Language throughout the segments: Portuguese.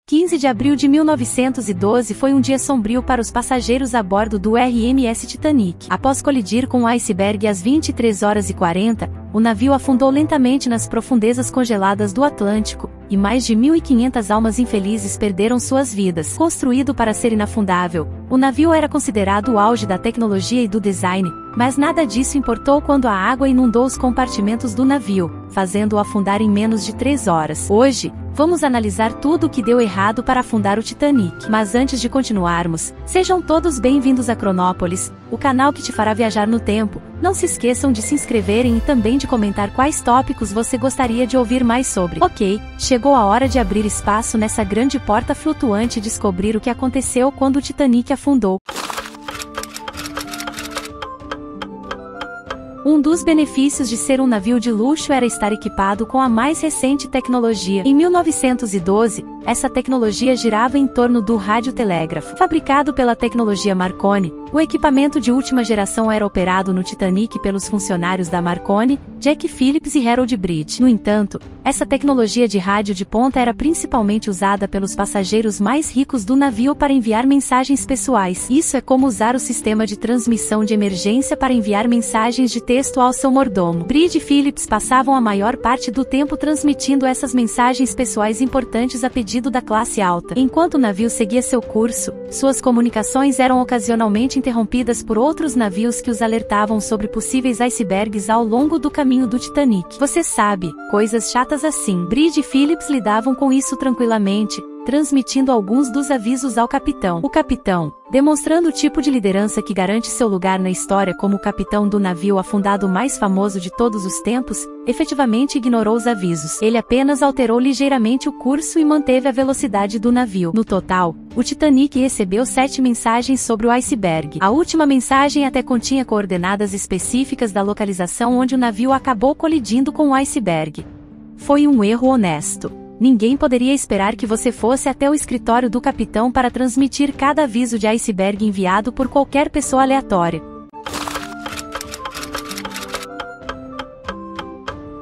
15 de abril de 1912 foi um dia sombrio para os passageiros a bordo do RMS Titanic. Após colidir com o iceberg às 23h40, o navio afundou lentamente nas profundezas congeladas do Atlântico, e mais de 1.500 almas infelizes perderam suas vidas. Construído para ser inafundável, o navio era considerado o auge da tecnologia e do design, mas nada disso importou quando a água inundou os compartimentos do navio, fazendo-o afundar em menos de 3 horas. Hoje, vamos analisar tudo o que deu errado para afundar o Titanic. Mas antes de continuarmos, sejam todos bem-vindos a Cronópolis, o canal que te fará viajar no tempo. Não se esqueçam de se inscreverem e também de comentar quais tópicos você gostaria de ouvir mais sobre. Ok, chegou a hora de abrir espaço nessa grande porta flutuante e descobrir o que aconteceu quando o Titanic afundou. Um dos benefícios de ser um navio de luxo era estar equipado com a mais recente tecnologia. Em 1912, essa tecnologia girava em torno do radiotelégrafo. Fabricado pela tecnologia Marconi, o equipamento de última geração era operado no Titanic pelos funcionários da Marconi, Jack Phillips e Harold Bridge. No entanto, essa tecnologia de rádio de ponta era principalmente usada pelos passageiros mais ricos do navio para enviar mensagens pessoais. Isso é como usar o sistema de transmissão de emergência para enviar mensagens de texto ao seu mordomo. Bridge e Phillips passavam a maior parte do tempo transmitindo essas mensagens pessoais importantes a pedido da classe alta. Enquanto o navio seguia seu curso, suas comunicações eram ocasionalmente interrompidas por outros navios que os alertavam sobre possíveis icebergs ao longo do caminho do Titanic. Você sabe, coisas chatas assim. Bridge e Phillips lidavam com isso tranquilamente, transmitindo alguns dos avisos ao capitão. O capitão, demonstrando o tipo de liderança que garante seu lugar na história como o capitão do navio afundado mais famoso de todos os tempos, efetivamente ignorou os avisos. Ele apenas alterou ligeiramente o curso e manteve a velocidade do navio. No total, o Titanic recebeu 7 mensagens sobre o iceberg. A última mensagem até continha coordenadas específicas da localização onde o navio acabou colidindo com o iceberg. Foi um erro honesto. Ninguém poderia esperar que você fosse até o escritório do capitão para transmitir cada aviso de iceberg enviado por qualquer pessoa aleatória.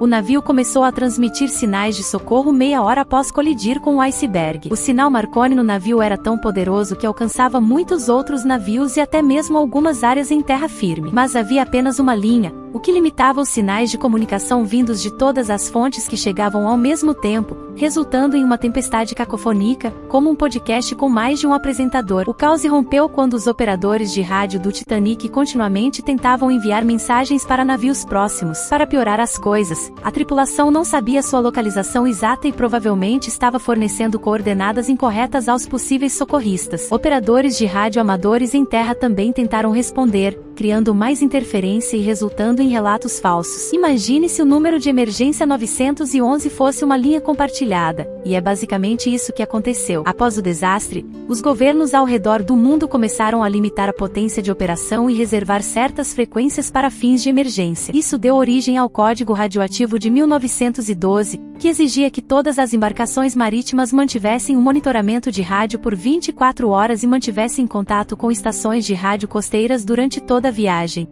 O navio começou a transmitir sinais de socorro meia hora após colidir com o iceberg. O sinal Marconi no navio era tão poderoso que alcançava muitos outros navios e até mesmo algumas áreas em terra firme. Mas havia apenas uma linha, o que limitava os sinais de comunicação vindos de todas as fontes que chegavam ao mesmo tempo, resultando em uma tempestade cacofônica, como um podcast com mais de um apresentador. O caos irrompeu quando os operadores de rádio do Titanic continuamente tentavam enviar mensagens para navios próximos. Para piorar as coisas, a tripulação não sabia sua localização exata e provavelmente estava fornecendo coordenadas incorretas aos possíveis socorristas. Operadores de rádio amadores em terra também tentaram responder, criando mais interferência e resultando em relatos falsos. Imagine se o número de emergência 911 fosse uma linha compartilhada, e é basicamente isso que aconteceu. Após o desastre, os governos ao redor do mundo começaram a limitar a potência de operação e reservar certas frequências para fins de emergência. Isso deu origem ao Código Radioativo de 1912, que exigia que todas as embarcações marítimas mantivessem um monitoramento de rádio por 24 horas e mantivessem contato com estações de rádio costeiras durante toda a viagem.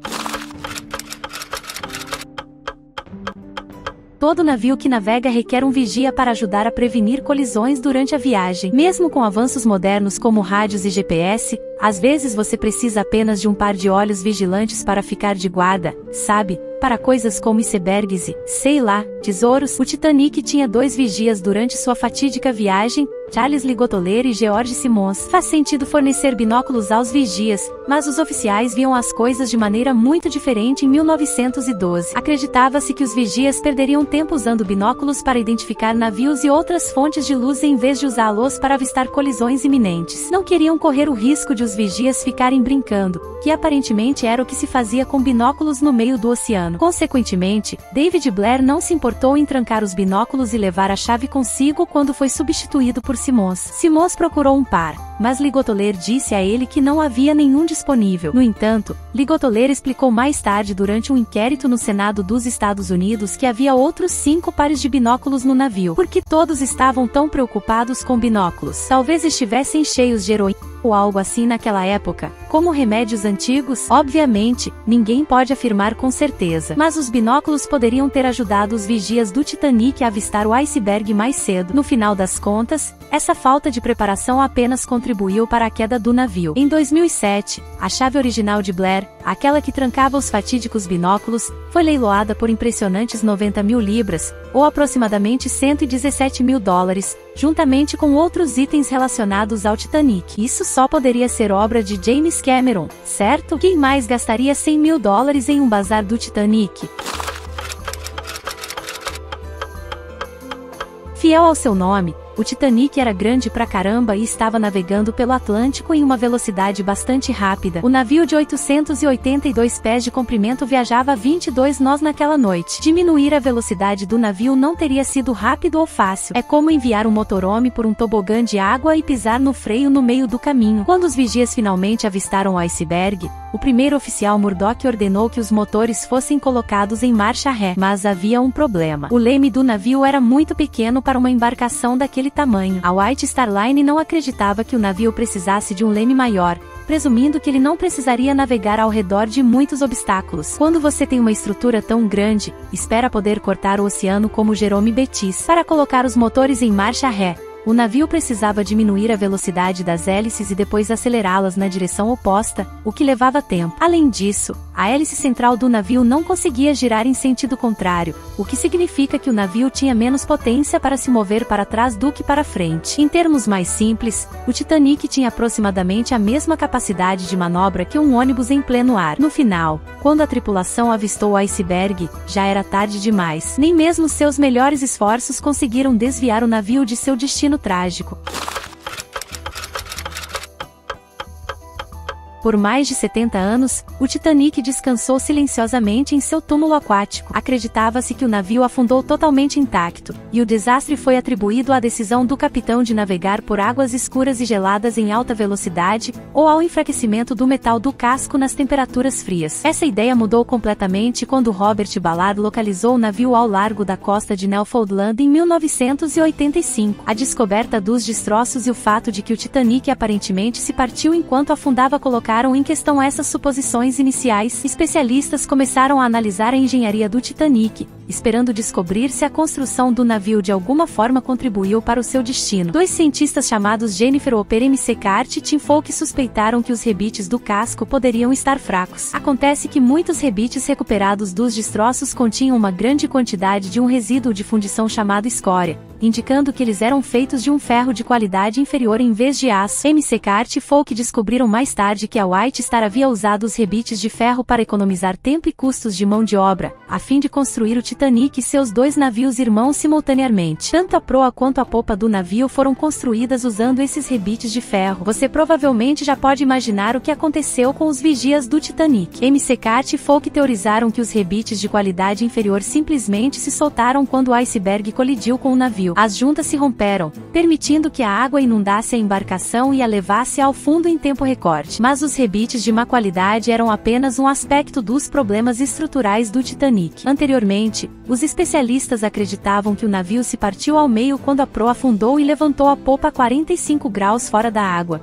Todo navio que navega requer um vigia para ajudar a prevenir colisões durante a viagem. Mesmo com avanços modernos como rádios e GPS, às vezes você precisa apenas de um par de olhos vigilantes para ficar de guarda, sabe? Para coisas como icebergs e, sei lá, tesouros. O Titanic tinha 2 vigias durante sua fatídica viagem, Charles Ligotoler e George Simmons. Faz sentido fornecer binóculos aos vigias, mas os oficiais viam as coisas de maneira muito diferente em 1912. Acreditava-se que os vigias perderiam tempo usando binóculos para identificar navios e outras fontes de luz em vez de usá-los para avistar colisões iminentes. Não queriam correr o risco de os vigias ficarem brincando, que aparentemente era o que se fazia com binóculos no meio do oceano. Consequentemente, David Blair não se importou em trancar os binóculos e levar a chave consigo quando foi substituído por Simmons. Simmons procurou um par, mas Ligotoler disse a ele que não havia nenhum disponível. No entanto, Ligotoler explicou mais tarde durante um inquérito no Senado dos Estados Unidos que havia outros 5 pares de binóculos no navio. Por que todos estavam tão preocupados com binóculos? Talvez estivessem cheios de heroína ou algo assim naquela época, como remédios antigos. Obviamente, ninguém pode afirmar com certeza, mas os binóculos poderiam ter ajudado os vigias do Titanic a avistar o iceberg mais cedo. No final das contas, Essa falta de preparação apenas contribuiu para a queda do navio. Em 2007, a chave original de Blair, aquela que trancava os fatídicos binóculos, foi leiloada por impressionantes 90 mil libras, ou aproximadamente 117 mil dólares, juntamente com outros itens relacionados ao Titanic. Isso só poderia ser obra de James Cameron, certo? Quem mais gastaria 100 mil dólares em um bazar do Titanic? Fiel ao seu nome, o Titanic era grande pra caramba e estava navegando pelo Atlântico em uma velocidade bastante rápida. O navio de 882 pés de comprimento viajava a 22 nós naquela noite. Diminuir a velocidade do navio não teria sido rápido ou fácil. É como enviar um motorhome por um tobogã de água e pisar no freio no meio do caminho. Quando os vigias finalmente avistaram o iceberg, o primeiro oficial Murdoch ordenou que os motores fossem colocados em marcha ré. Mas havia um problema. O leme do navio era muito pequeno para uma embarcação daquele tamanho. A White Star Line não acreditava que o navio precisasse de um leme maior, presumindo que ele não precisaria navegar ao redor de muitos obstáculos. Quando você tem uma estrutura tão grande, espera poder cortar o oceano como Jerome Bettis. Para colocar os motores em marcha ré, o navio precisava diminuir a velocidade das hélices e depois acelerá-las na direção oposta, o que levava tempo. Além disso, a hélice central do navio não conseguia girar em sentido contrário, o que significa que o navio tinha menos potência para se mover para trás do que para frente. Em termos mais simples, o Titanic tinha aproximadamente a mesma capacidade de manobra que um ônibus em pleno ar. No final, quando a tripulação avistou o iceberg, já era tarde demais. Nem mesmo seus melhores esforços conseguiram desviar o navio de seu destino trágico. Por mais de 70 anos, o Titanic descansou silenciosamente em seu túmulo aquático. Acreditava-se que o navio afundou totalmente intacto, e o desastre foi atribuído à decisão do capitão de navegar por águas escuras e geladas em alta velocidade, ou ao enfraquecimento do metal do casco nas temperaturas frias. Essa ideia mudou completamente quando Robert Ballard localizou o navio ao largo da costa de Newfoundland em 1985. A descoberta dos destroços e o fato de que o Titanic aparentemente se partiu enquanto afundava colocaram em questão essas suposições iniciais. Especialistas começaram a analisar a engenharia do Titanic, esperando descobrir se a construção do navio de alguma forma contribuiu para o seu destino. Dois cientistas chamados Jennifer Hopper McCarthy e Tim Falk suspeitaram que os rebites do casco poderiam estar fracos. Acontece que muitos rebites recuperados dos destroços continham uma grande quantidade de um resíduo de fundição chamado escória, indicando que eles eram feitos de um ferro de qualidade inferior em vez de aço. McCarthy e Falk descobriram mais tarde que a White Star havia usado os rebites de ferro para economizar tempo e custos de mão de obra, a fim de construir o Titanic e seus dois navios irmãos simultaneamente. Tanto a proa quanto a popa do navio foram construídas usando esses rebites de ferro. Você provavelmente já pode imaginar o que aconteceu com os vigias do Titanic. McCarthy e Falk teorizaram que os rebites de qualidade inferior simplesmente se soltaram quando o iceberg colidiu com o navio. As juntas se romperam, permitindo que a água inundasse a embarcação e a levasse ao fundo em tempo recorde. Mas os rebites de má qualidade eram apenas um aspecto dos problemas estruturais do Titanic. Anteriormente, os especialistas acreditavam que o navio se partiu ao meio quando a proa afundou e levantou a popa a 45 graus fora da água.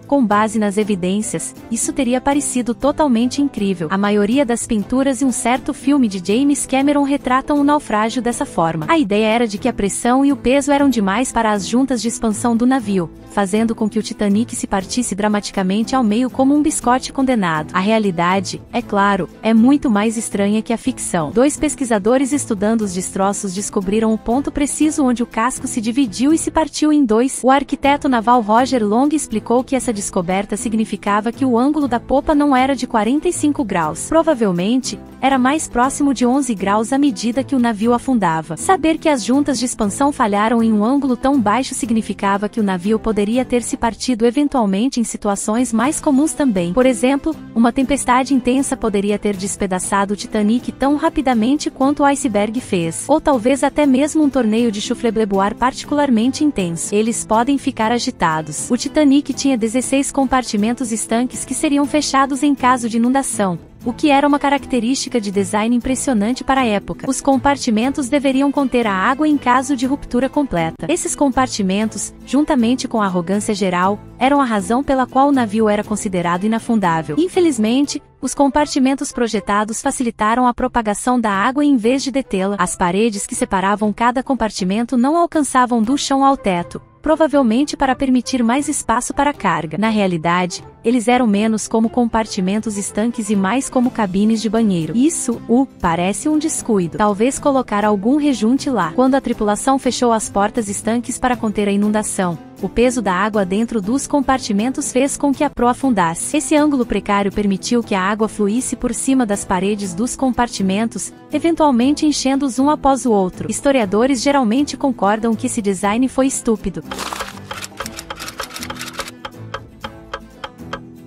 Com base nas evidências, isso teria parecido totalmente incrível. A maioria das pinturas e um certo filme de James Cameron retratam o naufrágio dessa forma. A ideia era de que a pressão e o peso eram demais para as juntas de expansão do navio, fazendo com que o Titanic se partisse dramaticamente ao meio como um biscoite condenado. A realidade, é claro, é muito mais estranha que a ficção. Dois pesquisadores estudando os destroços descobriram o ponto preciso onde o casco se dividiu e se partiu em dois. O arquiteto naval Roger Long explicou que essa descoberta significava que o ângulo da popa não era de 45 graus. Provavelmente, era mais próximo de 11 graus à medida que o navio afundava. Saber que as juntas de expansão falharam em um ângulo tão baixo significava que o navio poderia ter se partido eventualmente em situações mais comuns também. Por exemplo, uma tempestade intensa poderia ter despedaçado o Titanic tão rapidamente quanto o iceberg fez. Ou talvez até mesmo um torneio de chufleboar particularmente intenso. Eles podem ficar agitados. O Titanic tinha 16 compartimentos estanques que seriam fechados em caso de inundação, o que era uma característica de design impressionante para a época. Os compartimentos deveriam conter a água em caso de ruptura completa. Esses compartimentos, juntamente com a arrogância geral, eram a razão pela qual o navio era considerado inafundável. Infelizmente, Os compartimentos projetados facilitaram a propagação da água em vez de detê-la. As paredes que separavam cada compartimento não alcançavam do chão ao teto, provavelmente para permitir mais espaço para a carga. Na realidade, eles eram menos como compartimentos estanques e mais como cabines de banheiro. Isso, parece um descuido. Talvez colocar algum rejunte lá. Quando a tripulação fechou as portas estanques para conter a inundação, o peso da água dentro dos compartimentos fez com que a proa afundasse. Esse ângulo precário permitiu que a água fluísse por cima das paredes dos compartimentos, eventualmente enchendo-os um após o outro. Historiadores geralmente concordam que esse design foi estúpido.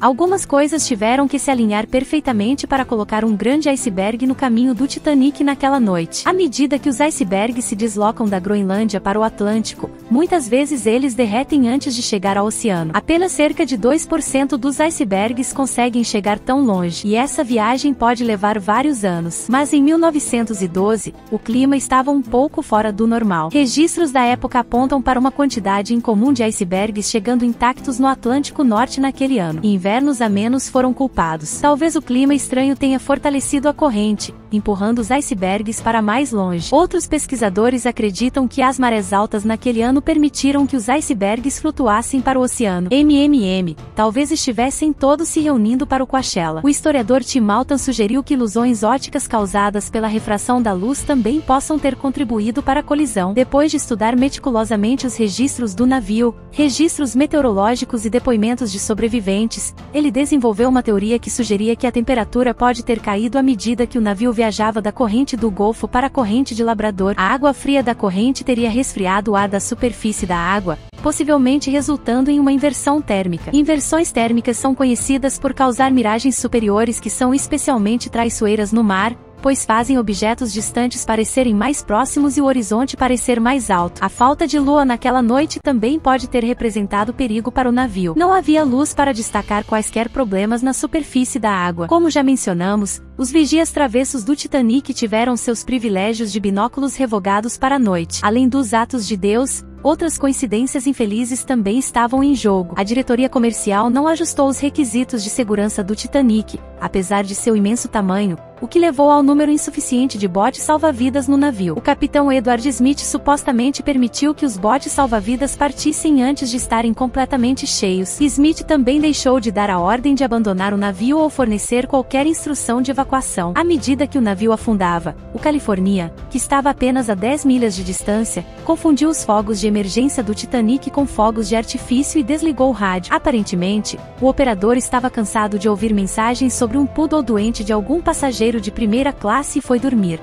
Algumas coisas tiveram que se alinhar perfeitamente para colocar um grande iceberg no caminho do Titanic naquela noite. À medida que os icebergs se deslocam da Groenlândia para o Atlântico, muitas vezes eles derretem antes de chegar ao oceano. Apenas cerca de 2% dos icebergs conseguem chegar tão longe, e essa viagem pode levar vários anos. Mas em 1912, o clima estava um pouco fora do normal. Registros da época apontam para uma quantidade incomum de icebergs chegando intactos no Atlântico Norte naquele ano. Invernos amenos foram culpados. Talvez o clima estranho tenha fortalecido a corrente, empurrando os icebergs para mais longe. Outros pesquisadores acreditam que as marés altas naquele ano permitiram que os icebergs flutuassem para o oceano. Talvez estivessem todos se reunindo para o Coachella. O historiador Tim Malton sugeriu que ilusões ópticas causadas pela refração da luz também possam ter contribuído para a colisão. Depois de estudar meticulosamente os registros do navio, registros meteorológicos e depoimentos de sobreviventes, ele desenvolveu uma teoria que sugeria que a temperatura pode ter caído à medida que o navio viajava da corrente do Golfo para a corrente de Labrador. A água fria da corrente teria resfriado o ar da superfície da água, possivelmente resultando em uma inversão térmica. Inversões térmicas são conhecidas por causar miragens superiores que são especialmente traiçoeiras no mar, pois fazem objetos distantes parecerem mais próximos e o horizonte parecer mais alto. A falta de lua naquela noite também pode ter representado perigo para o navio. Não havia luz para destacar quaisquer problemas na superfície da água. Como já mencionamos, os vigias travessos do Titanic tiveram seus privilégios de binóculos revogados para a noite. Além dos atos de Deus, outras coincidências infelizes também estavam em jogo. A diretoria comercial não ajustou os requisitos de segurança do Titanic, apesar de seu imenso tamanho, o que levou ao número insuficiente de botes salva-vidas no navio. O capitão Edward Smith supostamente permitiu que os botes salva-vidas partissem antes de estarem completamente cheios. Smith também deixou de dar a ordem de abandonar o navio ou fornecer qualquer instrução de evacuação. À medida que o navio afundava, o California, que estava apenas a 10 milhas de distância, confundiu os fogos de emergência do Titanic com fogos de artifício e desligou o rádio. Aparentemente, o operador estava cansado de ouvir mensagens sobre um poodle doente de algum passageiro de primeira classe e foi dormir.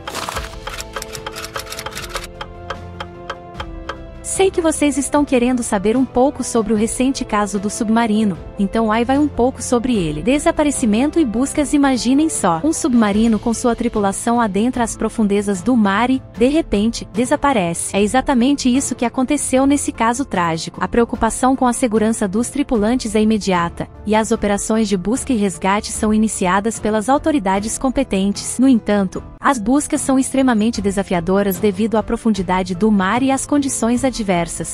Sei que vocês estão querendo saber um pouco sobre o recente caso do submarino, então aí vai um pouco sobre ele. Desaparecimento e buscas. Imaginem só, um submarino com sua tripulação adentra as profundezas do mar e, de repente, desaparece. É exatamente isso que aconteceu nesse caso trágico. A preocupação com a segurança dos tripulantes é imediata, e as operações de busca e resgate são iniciadas pelas autoridades competentes. No entanto, as buscas são extremamente desafiadoras devido à profundidade do mar e às condições adversas.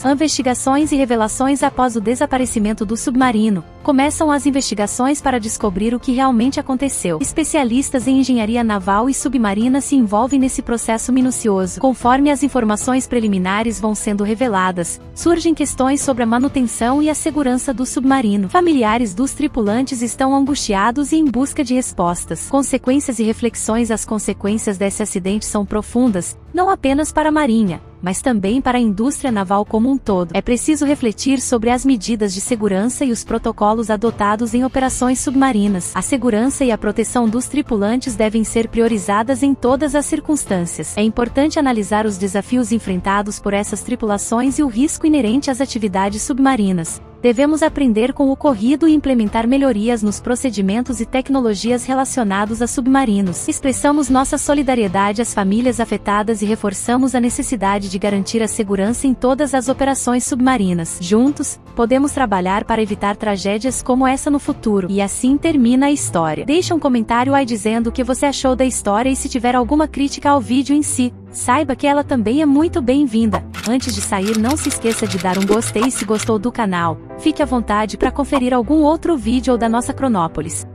Investigações e revelações. Após o desaparecimento do submarino, começam as investigações para descobrir o que realmente aconteceu. Especialistas em engenharia naval e submarina se envolvem nesse processo minucioso. Conforme as informações preliminares vão sendo reveladas, surgem questões sobre a manutenção e a segurança do submarino. Familiares dos tripulantes estão angustiados e em busca de respostas. Consequências e reflexões. As consequências desse acidente são profundas, não apenas para a Marinha, mas também para a indústria naval como um todo. É preciso refletir sobre as medidas de segurança e os protocolos adotados em operações submarinas. A segurança e a proteção dos tripulantes devem ser priorizadas em todas as circunstâncias. É importante analisar os desafios enfrentados por essas tripulações e o risco inerente às atividades submarinas. Devemos aprender com o ocorrido e implementar melhorias nos procedimentos e tecnologias relacionados a submarinos. Expressamos nossa solidariedade às famílias afetadas e reforçamos a necessidade de garantir a segurança em todas as operações submarinas. Juntos, podemos trabalhar para evitar tragédias como essa no futuro. E assim termina a história. Deixa um comentário aí dizendo o que você achou da história e se tiver alguma crítica ao vídeo em si, saiba que ela também é muito bem-vinda. Antes de sair, não se esqueça de dar um gostei se gostou do canal. Fique à vontade para conferir algum outro vídeo ou da nossa Cronópolis.